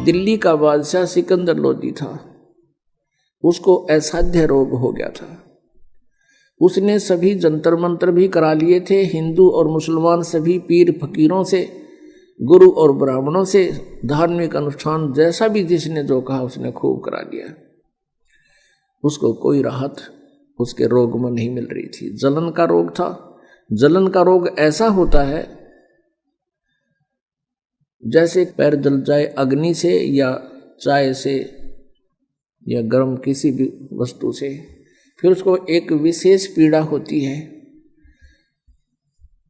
दिल्ली का बादशाह सिकंदर लोदी था, उसको असाध्य रोग हो गया था। उसने सभी जंतर मंत्र भी करा लिए थे, हिंदू और मुसलमान सभी पीर फकीरों से, गुरु और ब्राह्मणों से, धार्मिक अनुष्ठान जैसा भी जिसने जो कहा उसने खूब करा लिया। उसको कोई राहत उसके रोग में नहीं मिल रही थी। जलन का रोग था। जलन का रोग ऐसा होता है जैसे पैर जल जाए अग्नि से या चाय से या गर्म किसी भी वस्तु से, फिर उसको एक विशेष पीड़ा होती है।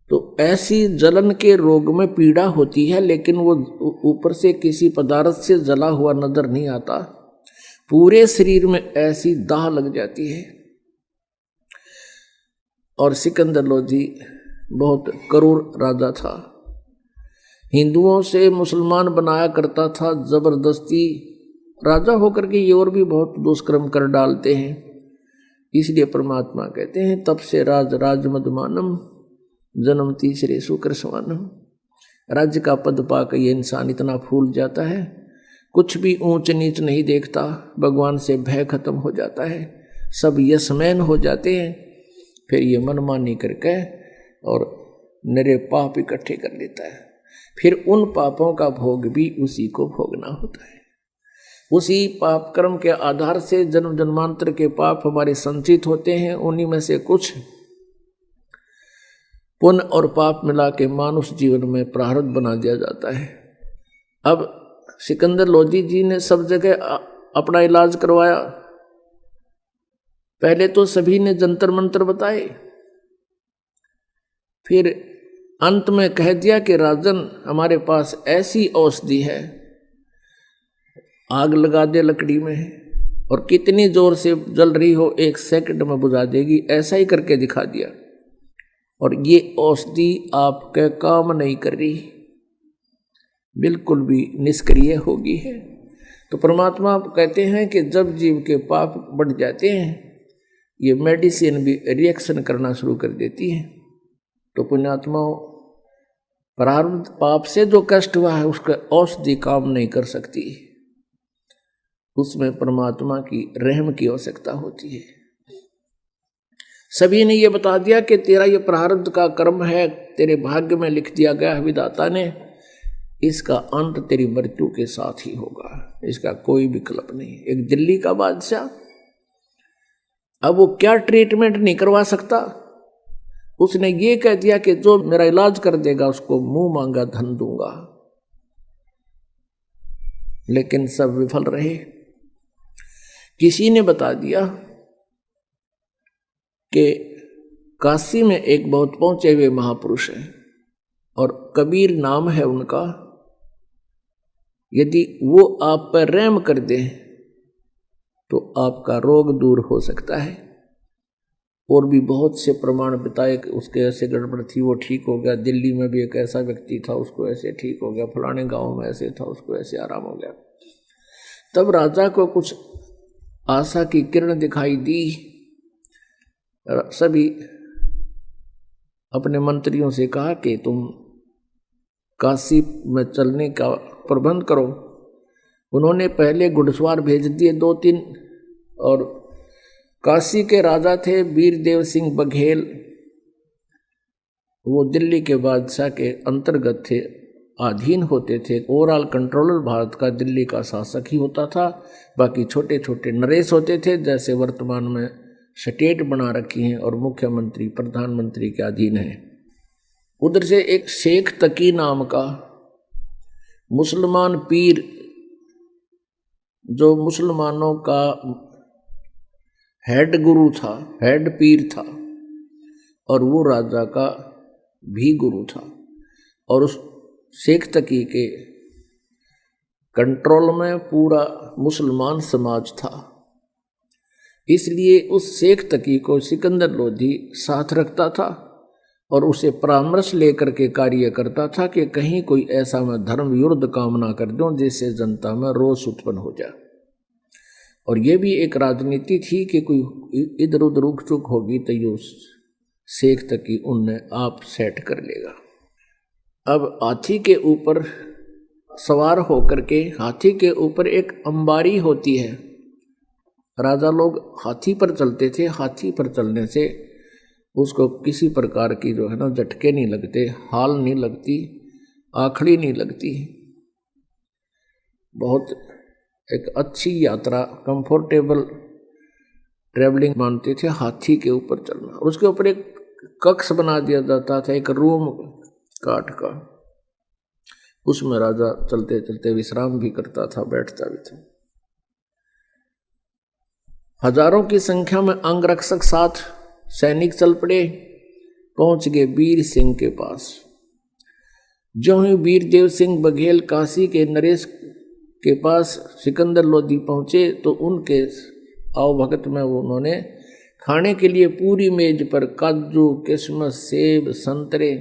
तो ऐसी जलन के रोग में पीड़ा होती है, लेकिन वो ऊपर से किसी पदार्थ से जला हुआ नजर नहीं आता, पूरे शरीर में ऐसी दाह लग जाती है। और सिकंदर लोदी बहुत क्रूर राजा था, हिंदुओं से मुसलमान बनाया करता था, जबरदस्ती राजा होकर के ये और भी बहुत दुष्कर्म कर डालते हैं। इसलिए परमात्मा कहते हैं तब से राज राज मदमानम जन्म तीसरे शुक्र सवानम। राज्य का पद पाकर ये इंसान इतना फूल जाता है, कुछ भी ऊंच नीच नहीं देखता, भगवान से भय खत्म हो जाता है, सब यशमैन हो जाते हैं। फिर ये मनमानी करके और नरे पाप इकट्ठे कर लेता है, फिर उन पापों का भोग भी उसी को भोगना होता है। उसी पाप कर्म के आधार से जन्म जन्मांतर के पाप हमारे संचित होते हैं, उन्हीं में से कुछ पुण्य और पाप मिला के मानुष जीवन में प्रारब्ध बना दिया जाता है। अब सिकंदर लोदी जी ने सब जगह अपना इलाज करवाया। पहले तो सभी ने जंतर मंत्र बताए, फिर अंत में कह दिया कि राजन हमारे पास ऐसी औषधि है, आग लगा दे लकड़ी में और कितनी जोर से जल रही हो 1 सेकंड में बुझा देगी, ऐसा ही करके दिखा दिया। और ये औषधि आपके काम नहीं कर रही, बिल्कुल भी निष्क्रिय होगी है। तो परमात्मा कहते हैं कि जब जीव के पाप बढ़ जाते हैं, ये मेडिसिन भी रिएक्शन करना शुरू कर देती है। तो पुण्यात्माओं, प्रारब्ध पाप से जो कष्ट हुआ है उसका औषधि काम नहीं कर सकती, उसमें परमात्मा की रहम की आवश्यकता होती है। सभी ने ये बता दिया कि तेरा ये प्रारब्ध का कर्म है, तेरे भाग्य में लिख दिया गया है विधाता ने, इसका अंत तेरी मृत्यु के साथ ही होगा, इसका कोई विकल्प नहीं। एक दिल्ली का बादशाह, अब वो क्या ट्रीटमेंट नहीं करवा सकता, उसने ये कह दिया कि जो मेरा इलाज कर देगा उसको मुंह मांगा धन दूंगा। लेकिन सब विफल रहे। किसी ने बता दिया कि काशी में एक बहुत पहुंचे हुए महापुरुष हैं और कबीर नाम है उनका, यदि वो आप पर रहम कर दे तो आपका रोग दूर हो सकता है। और भी बहुत से प्रमाण बताए कि उसके ऐसे गड़बड़ थी, वो ठीक हो गया। दिल्ली में भी एक ऐसा व्यक्ति था, उसको ऐसे ठीक हो गया, फलाने गांव में ऐसे था, उसको ऐसे आराम हो गया। तब राजा को कुछ आशा की किरण दिखाई दी। सभी अपने मंत्रियों से कहा कि तुम काशी में चलने का प्रबंध करो। उन्होंने पहले घुड़सवार भेज दिए 2-3, और काशी के राजा थे वीरदेव सिंह बघेल, वो दिल्ली के बादशाह के अंतर्गत थे, अधीन होते थे। ओवरऑल कंट्रोलर भारत का दिल्ली का शासक ही होता था, बाकी छोटे छोटे नरेश होते थे, जैसे वर्तमान में स्टेट बना रखी हैं और मुख्यमंत्री प्रधानमंत्री के अधीन है। उधर से एक शेख तकी नाम का मुसलमान पीर, जो मुसलमानों का हेड गुरु था, हेड पीर था, और वो राजा का भी गुरु था, और उस शेख तकी के कंट्रोल में पूरा मुसलमान समाज था। इसलिए उस शेख तकी को सिकंदर लोदी साथ रखता था और उसे परामर्श लेकर के कार्य करता था कि कहीं कोई ऐसा मैं धर्म विरुद्ध काम ना कर दूं जिससे जनता में रोष उत्पन्न हो जाए। और ये भी एक राजनीति थी कि कोई इधर उधर रुक चुक होगी तो ये शेख तकी उनने आप सेट कर लेगा। अब हाथी के ऊपर सवार होकर के हाथी के ऊपर एक अंबारी होती है। राजा लोग हाथी पर चलते थे। हाथी पर चलने से उसको किसी प्रकार की जो है ना झटके नहीं लगते, हाल नहीं लगती, आखड़ी नहीं लगती। बहुत एक अच्छी यात्रा, कंफर्टेबल ट्रेवलिंग मानते थे हाथी के ऊपर चलना। और उसके ऊपर एक कक्ष बना दिया जाता था, एक रूम काठ का। उसमें राजा चलते चलते विश्राम भी करता था, बैठता भी था। हजारों की संख्या में अंगरक्षक साथ सैनिक चल पड़े, पहुंच गए वीर सिंह के पास। जो ही वीरदेव सिंह बघेल काशी के नरेश के पास सिकंदर लोधी पहुंचे तो उनके आवभगत में उन्होंने खाने के लिए पूरी मेज पर काजू, किशमिश, सेब, संतरे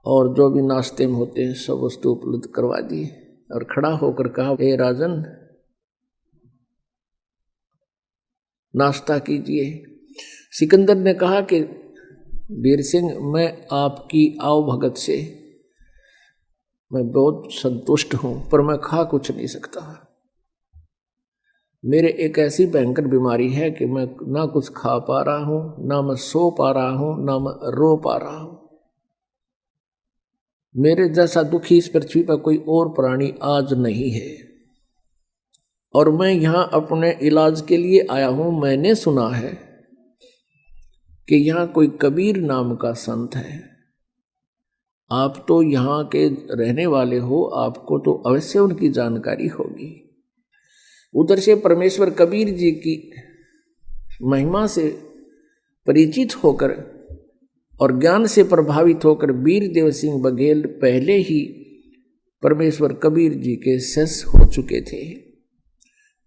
और जो भी नाश्ते में होते हैं सब वस्तु उपलब्ध करवा दी। और खड़ा होकर कहा, ए राजन, नाश्ता कीजिए। सिकंदर ने कहा कि वीर सिंह, मैं आपकी आवभगत से मैं बहुत संतुष्ट हूं, पर मैं खा कुछ नहीं सकता। मेरे एक ऐसी भयंकर बीमारी है कि मैं ना कुछ खा पा रहा हूं, ना मैं सो पा रहा हूं, ना मैं रो पा रहा हूं। मेरे जैसा दुखी इस पृथ्वी पर कोई और प्राणी आज नहीं है। और मैं यहां अपने इलाज के लिए आया हूं। मैंने सुना है कि यहां कोई कबीर नाम का संत है। आप तो यहाँ के रहने वाले हो, आपको तो अवश्य उनकी जानकारी होगी। उधर से परमेश्वर कबीर जी की महिमा से परिचित होकर और ज्ञान से प्रभावित होकर वीरदेव सिंह बघेल पहले ही परमेश्वर कबीर जी के शिष्य हो चुके थे।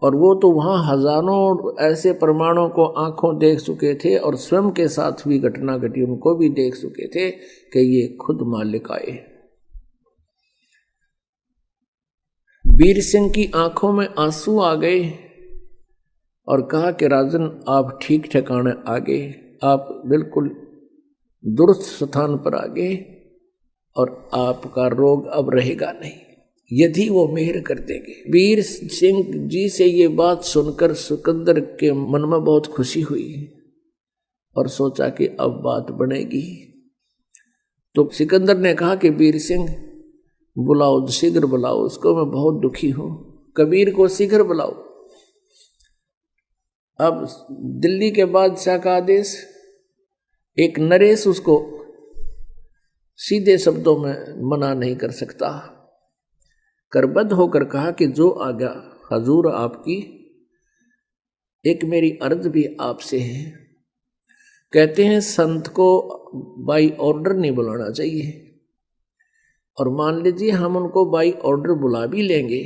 और वो तो वहाँ हजारों ऐसे प्रमाणों को आंखों देख चुके थे और स्वयं के साथ भी घटना घटी उनको भी देख चुके थे कि ये खुद मालिक आए। वीर सिंह की आंखों में आंसू आ गए और कहा कि राजन, आप ठीक ठिकाने आ गए, आप बिल्कुल दुरुस्त स्थान पर आ गए और आपका रोग अब रहेगा नहीं, यदि वो मेहर कर देंगे। वीर सिंह जी से ये बात सुनकर सिकंदर के मन में बहुत खुशी हुई और सोचा कि अब बात बनेगी। तो सिकंदर ने कहा कि वीर सिंह, बुलाओ, शीघ्र बुलाओ उसको, मैं बहुत दुखी हूं। कबीर को शीघ्र बुलाओ। अब दिल्ली के बादशाह का आदेश, एक नरेश उसको सीधे शब्दों में मना नहीं कर सकता। करबद्ध होकर कहा कि जो आज्ञा हजूर आपकी, एक मेरी अर्ज भी आपसे है। कहते हैं संत को बाई ऑर्डर नहीं बुलाना चाहिए, और मान लीजिए हम उनको बाई ऑर्डर बुला भी लेंगे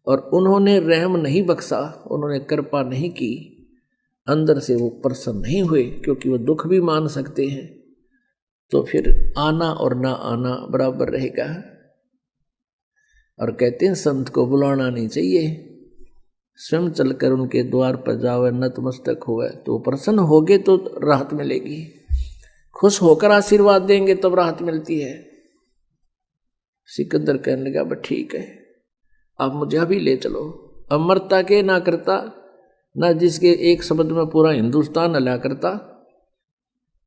और उन्होंने रहम नहीं बख्शा, उन्होंने कृपा नहीं की, अंदर से वो प्रसन्न नहीं हुए, क्योंकि वो दुख भी मान सकते हैं, तो फिर आना और ना आना बराबर रहेगा। और कहते हैं संत को बुलाना नहीं चाहिए, स्वयं चलकर उनके द्वार पर जावे, नतमस्तक होवे, तो प्रसन्न होगे तो राहत मिलेगी। खुश होकर आशीर्वाद देंगे तब राहत मिलती है। सिकंदर कहने लगा, बस ठीक है, आप मुझे अभी ले चलो। अमरता के ना करता, ना जिसके एक शब्द में पूरा हिंदुस्तान हला करता।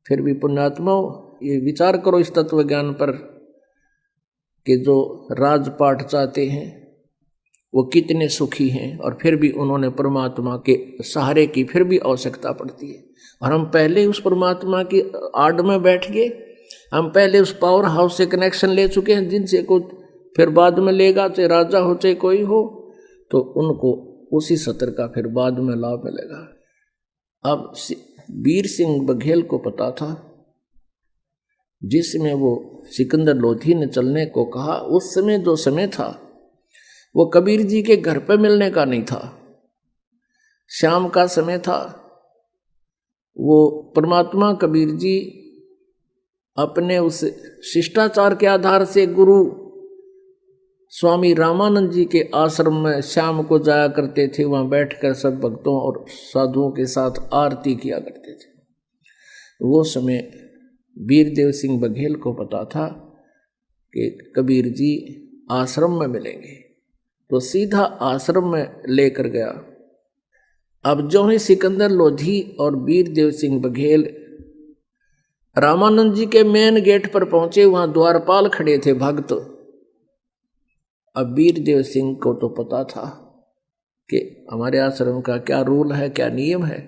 फिर भी पुण्यात्मा, ये विचार करो इस तत्व ज्ञान पर कि जो राजपाट चाहते हैं वो कितने सुखी हैं, और फिर भी उन्होंने परमात्मा के सहारे की फिर भी आवश्यकता पड़ती है। और हम पहले उस परमात्मा की आड़ में बैठ गए, हम पहले उस पावर हाउस से कनेक्शन ले चुके हैं, जिनसे को फिर बाद में लेगा, चाहे राजा हो चाहे कोई हो, तो उनको उसी सत्र का फिर बाद में लाभ मिलेगा। अब वीर सिंह बघेल को पता था, जिसमें वो सिकंदर लोधी ने चलने को कहा, उस समय जो समय था वो कबीर जी के घर पे मिलने का नहीं था, शाम का समय था। वो परमात्मा कबीर जी अपने उस शिष्टाचार के आधार से गुरु स्वामी रामानंद जी के आश्रम में शाम को जाया करते थे, वहाँ बैठकर सब भक्तों और साधुओं के साथ आरती किया करते थे। वो समय वीरदेव सिंह बघेल को पता था कि कबीर जी आश्रम में मिलेंगे। तो सीधा आश्रम में लेकर गया। अब जो ही सिकंदर लोधी और वीरदेव सिंह बघेल रामानंद जी के मेन गेट पर पहुंचे, वहां द्वारपाल खड़े थे भक्त। अब वीरदेव सिंह को तो पता था कि हमारे आश्रम का क्या रूल है, क्या नियम है,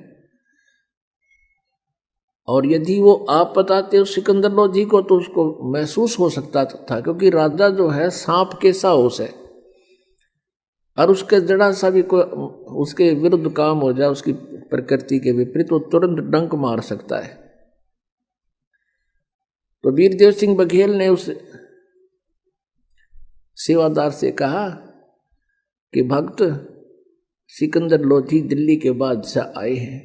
और यदि वो आप बताते उस सिकंदर लोधी को तो उसको महसूस हो सकता था, क्योंकि राजा जो है सांप के साहस है, और उसके जरा सा भी कोई उसके विरुद्ध काम हो जाए, उसकी प्रकृति के विपरीत, वो तुरंत डंक मार सकता है। तो वीरदेव सिंह बघेल ने उस सेवादार से कहा कि भक्त सिकंदर लोधी दिल्ली के बादशाह आए हैं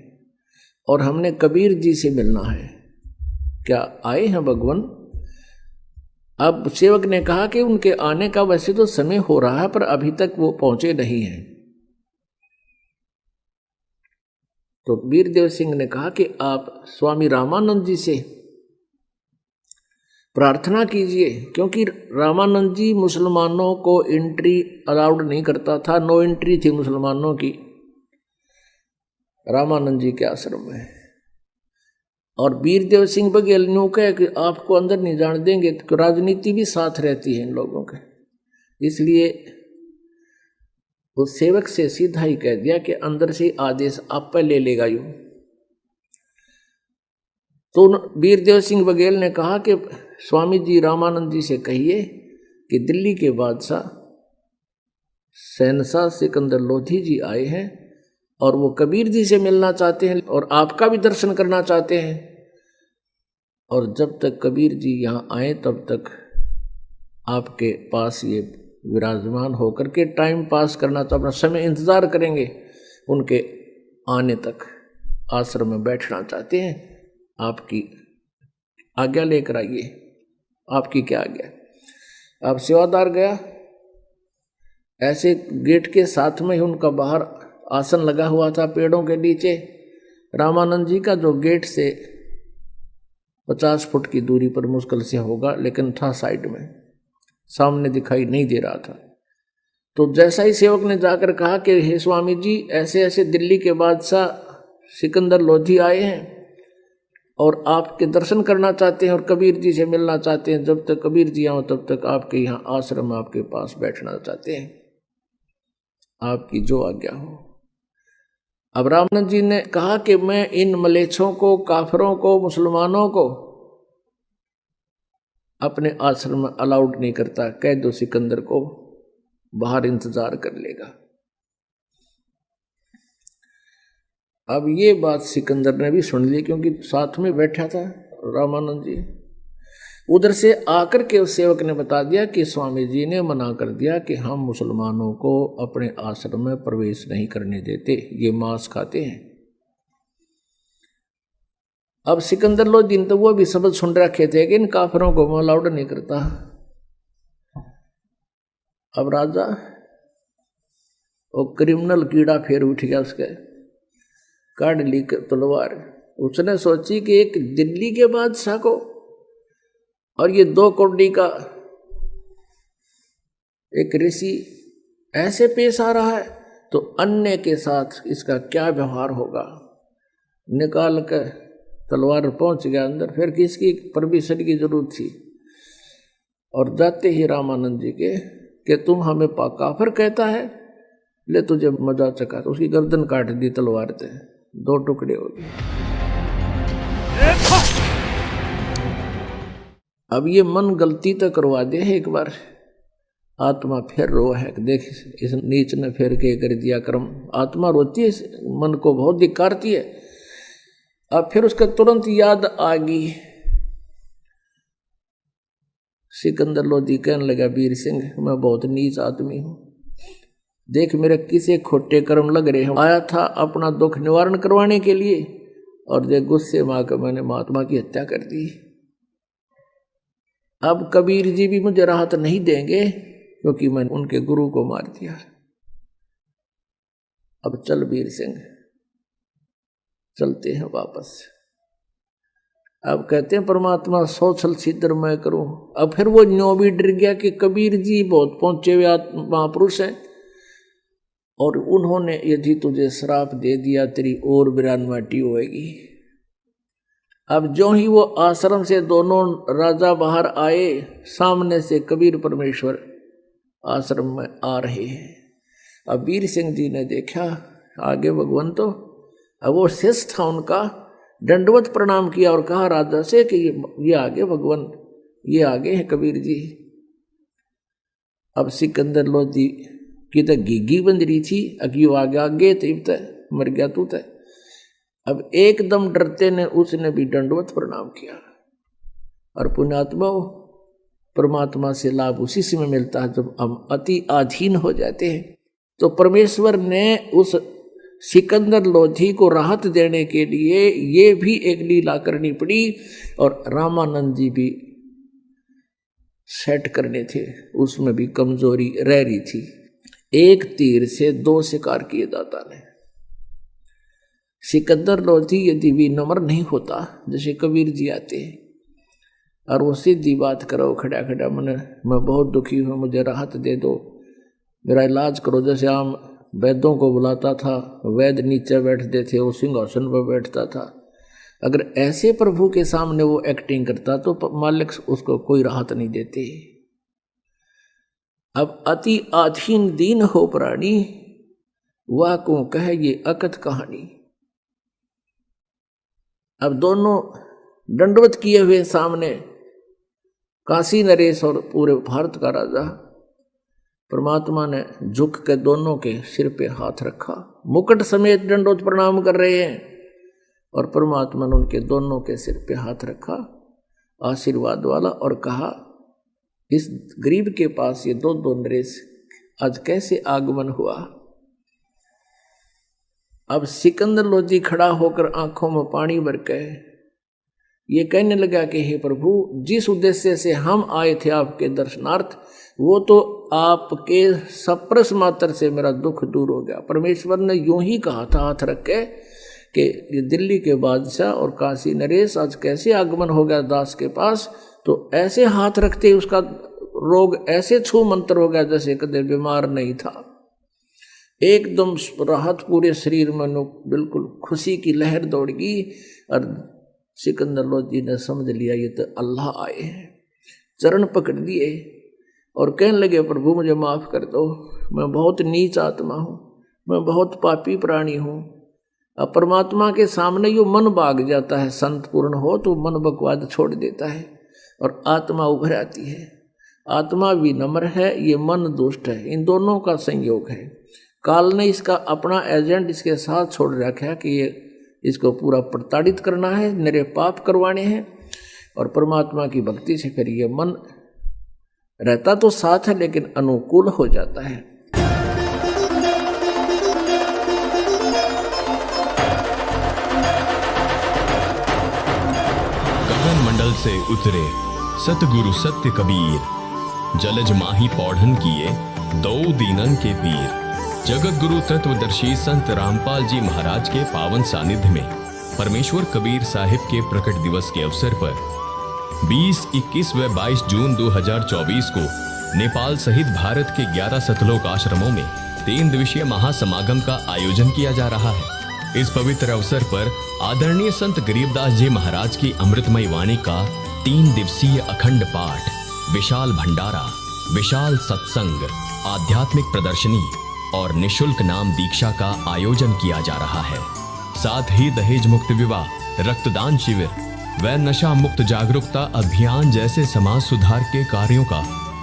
और हमने कबीर जी से मिलना है, क्या आए हैं भगवान? अब सेवक ने कहा कि उनके आने का वैसे तो समय हो रहा है, पर अभी तक वो पहुंचे नहीं हैं। तो वीरदेव सिंह ने कहा कि आप स्वामी रामानंद जी से प्रार्थना कीजिए, क्योंकि रामानंद जी मुसलमानों को एंट्री अलाउड नहीं करता था, नो एंट्री थी मुसलमानों की रामानंद जी के आश्रम में। और वीरदेव सिंह बघेल न्यू कहे कि आपको अंदर नहीं जाने देंगे, तो राजनीति भी साथ रहती है इन लोगों के, इसलिए उस सेवक से सीधा ही कह दिया कि अंदर से आदेश आप पे ले लेगा यूं। तो वीरदेव सिंह बघेल ने कहा कि स्वामी जी रामानंद जी से कहिए कि दिल्ली के बादशाह शहनशाह सिकंदर लोधी जी आए हैं और वो कबीर जी से मिलना चाहते हैं और आपका भी दर्शन करना चाहते हैं, और जब तक कबीर जी यहाँ आए तब तक आपके पास ये विराजमान होकर के टाइम पास करना, तो अपना समय इंतज़ार करेंगे, उनके आने तक आश्रम में बैठना चाहते हैं, आपकी आज्ञा लेकर आइए, आपकी क्या आज्ञा। अब सेवादार गया, ऐसे गेट के साथ में ही उनका बाहर आसन लगा हुआ था पेड़ों के नीचे। रामानंद जी का जो गेट से 50 फुट की दूरी पर मुश्किल से होगा, लेकिन था साइड में, सामने दिखाई नहीं दे रहा था। तो जैसा ही सेवक ने जाकर कहा कि हे स्वामी जी, ऐसे ऐसे दिल्ली के बादशाह सिकंदर लोधी आए हैं और आपके दर्शन करना चाहते हैं और कबीर जी से मिलना चाहते हैं, जब तक कबीर जी आओ तब तक आपके यहाँ आश्रम में आपके पास बैठना चाहते हैं, आपकी जो आज्ञा हो। अब रामानंद जी ने कहा कि मैं इन मलेच्छों को, काफिरों को, मुसलमानों को अपने आश्रम में अलाउड नहीं करता, कह दो सिकंदर को बाहर इंतजार कर लेगा। अब ये बात सिकंदर ने भी सुन ली, क्योंकि साथ में बैठा था रामानंद जी। उधर से आकर के उस सेवक ने बता दिया कि स्वामी जी ने मना कर दिया कि हम मुसलमानों को अपने आश्रम में प्रवेश नहीं करने देते, ये मांस खाते हैं। अब सिकंदर लोधी तो वो भी शब्द सुन रखे थे कि इन काफिरों को मैं अलाउड नहीं करता। अब राजा वो क्रिमिनल कीड़ा फिर उठ गया, उसके काट ली तलवार। उसने सोची कि एक दिल्ली के बादशाह को और ये 2 कौड़ी का एक ऋषि ऐसे पेश आ रहा है, तो अन्य के साथ इसका क्या व्यवहार होगा। निकाल कर तलवार पहुंच गया अंदर, फिर किसकी परमिशन की जरूरत थी। और जाते ही रामानंद जी के कि तुम हमें काफिर कहता है, ले तुझे मजा चखा, तो उसकी गर्दन काट दी तलवार से, 2 टुकड़े हो गए। अब ये मन गलती तो करवा दे है एक बार, आत्मा फिर रो है, देख इस नीच ने फिर के कर दिया कर्म। आत्मा रोती है, मन को बहुत धिक्कारती है। अब फिर उसका तुरंत याद आ गई। सिकंदर लोधी कहने लगा, वीर सिंह मैं बहुत नीच आदमी हूं, देख मेरे किसे खोटे कर्म लग रहे हैं। आया था अपना दुख निवारण करवाने के लिए, और देख गुस्से में आकर मैंने महात्मा की हत्या कर दी। अब कबीर जी भी मुझे राहत नहीं देंगे, क्योंकि मैंने उनके गुरु को मार दिया। अब चल वीर सिंह, चलते हैं वापस। अब कहते हैं परमात्मा 100 छल छिद्र मैं करूं। अब फिर वो न्यों भी डर गया कि कबीर जी बहुत पहुंचे हुए महापुरुष हैं और उन्होंने यदि तुझे श्राप दे दिया तेरी और बिरानवाटी होएगी। अब जो ही वो आश्रम से दोनों राजा बाहर आए, सामने से कबीर परमेश्वर आश्रम में आ रहे हैं। अब वीर सिंह जी ने देखा आगे भगवान, तो अब वो शिष्य था उनका, दंडवत प्रणाम किया और कहा राजा से कि ये आगे भगवान, ये आगे है कबीर जी। अब सिकंदर लोधी की तो घीघी बंद रही थी, अगियो आगे आगे तब तक मर गया तू तक। अब एकदम डरते ने उसने भी दंडवत प्रणाम किया। और पुण्यात्मा परमात्मा से लाभ उसी समय मिलता है जब हम अति अधीन हो जाते हैं। तो परमेश्वर ने उस सिकंदर लोधी को राहत देने के लिए ये भी एक लीला करनी पड़ी और रामानंद जी भी सेट करने थे, उसमें भी कमजोरी रह रही थी। एक तीर से 2 शिकार किए दाता ने। सिकंदर लोधी यदि भी नम्र नहीं होता, जैसे कबीर जी आते और वो सीधी बात करो खड़ा खड़ा, मैं बहुत दुखी हूँ, मुझे राहत दे दो, मेरा इलाज करो। जैसे आम वैद्यों को बुलाता था, वैद्य नीचे बैठते थे, वो सिंहासन पर बैठता था। अगर ऐसे प्रभु के सामने वो एक्टिंग करता तो मालिक उसको कोई राहत नहीं देते। अब अति अधीन दीन हो प्राणी, वह को कहे ये अकथ कहानी। अब दोनों दंडवत किए हुए सामने, काशी नरेश और पूरे भारत का राजा, परमात्मा ने झुक के दोनों के सिर पे हाथ रखा, मुकुट समेत दंडवत प्रणाम कर रहे हैं और परमात्मा ने उनके दोनों के सिर पे हाथ रखा आशीर्वाद वाला और कहा इस गरीब के पास ये दो नरेश आज कैसे आगमन हुआ। अब सिकंदर लोधी खड़ा होकर आंखों में पानी भर के ये कहने लगा कि हे प्रभु, जिस उद्देश्य से हम आए थे आपके दर्शनार्थ, वो तो आपके सप्रस मात्र से मेरा दुख दूर हो गया। परमेश्वर ने यूं ही कहा था हाथ रख के कि ये दिल्ली के बादशाह और काशी नरेश आज कैसे आगमन हो गया दास के पास। तो ऐसे हाथ रखते उसका रोग ऐसे छू मंत्र हो गया जैसे कदे बीमार नहीं था। एकदम राहत पूरे शरीर में, बिल्कुल खुशी की लहर दौड़ गई और सिकंदर लोधी ने समझ लिया ये तो अल्लाह आए हैं। चरण पकड़ दिए और कहने लगे प्रभु मुझे माफ़ कर दो, मैं बहुत नीच आत्मा हूँ, मैं बहुत पापी प्राणी हूँ। अब परमात्मा के सामने यो मन भाग जाता है, संत पूर्ण हो तो मन बकवाद छोड़ देता है और आत्मा उभर आती है। आत्मा भी नम्र है, ये मन दुष्ट है, इन दोनों का संयोग है। काल ने इसका अपना एजेंट इसके साथ छोड़ रखा है कि ये इसको पूरा प्रताड़ित करना है, मेरे पाप करवाने हैं। और परमात्मा की भक्ति से फिर ये मन रहता तो साथ है लेकिन अनुकूल हो जाता है। गगन मंडल से उतरे सतगुरु सत्य कबीर, जलज माही पौढ़न किए 2 दीनन के पीर। जगत गुरु तत्वदर्शी संत रामपाल जी महाराज के पावन सानिध्य में परमेश्वर कबीर साहिब के प्रकट दिवस के अवसर पर 20, 21 व 22 जून 2024 को नेपाल सहित भारत के 11 सतलोक आश्रमों में 3 दिवसीय महासमागम का आयोजन किया जा रहा है। इस पवित्र अवसर पर आदरणीय संत गरीबदास जी महाराज की अमृतमय वाणी का 3 दिवसीय अखंड पाठ, विशाल भंडारा, विशाल सत्संग, आध्यात्मिक प्रदर्शनी और निशुल्क नाम दीक्षा का आयोजन किया जा रहा है। साथ ही दहेज मुक्त विवाह, रक्तदान शिविर व नशा मुक्त जागरूकता अभियान जैसे समाज सुधार के कार्यों का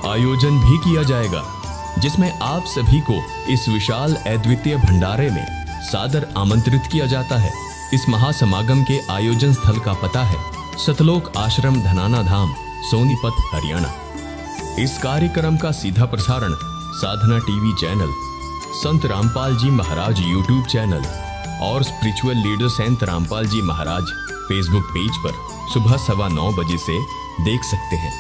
आयोजन भी किया जाएगा, जिसमें आप सभी को इस विशाल अद्वितीय भंडारे में सादर आमंत्रित किया जाता है। इस महासमागम के आयोजन स्थल का पता है सतलोक आश्रम धनाना धाम, सोनीपत, हरियाणा। इस कार्यक्रम का सीधा प्रसारण साधना टीवी चैनल, संत रामपाल जी महाराज यूट्यूब चैनल और स्पिरिचुअल लीडर संत रामपाल जी महाराज फेसबुक पेज पर सुबह 9:15 बजे से देख सकते हैं।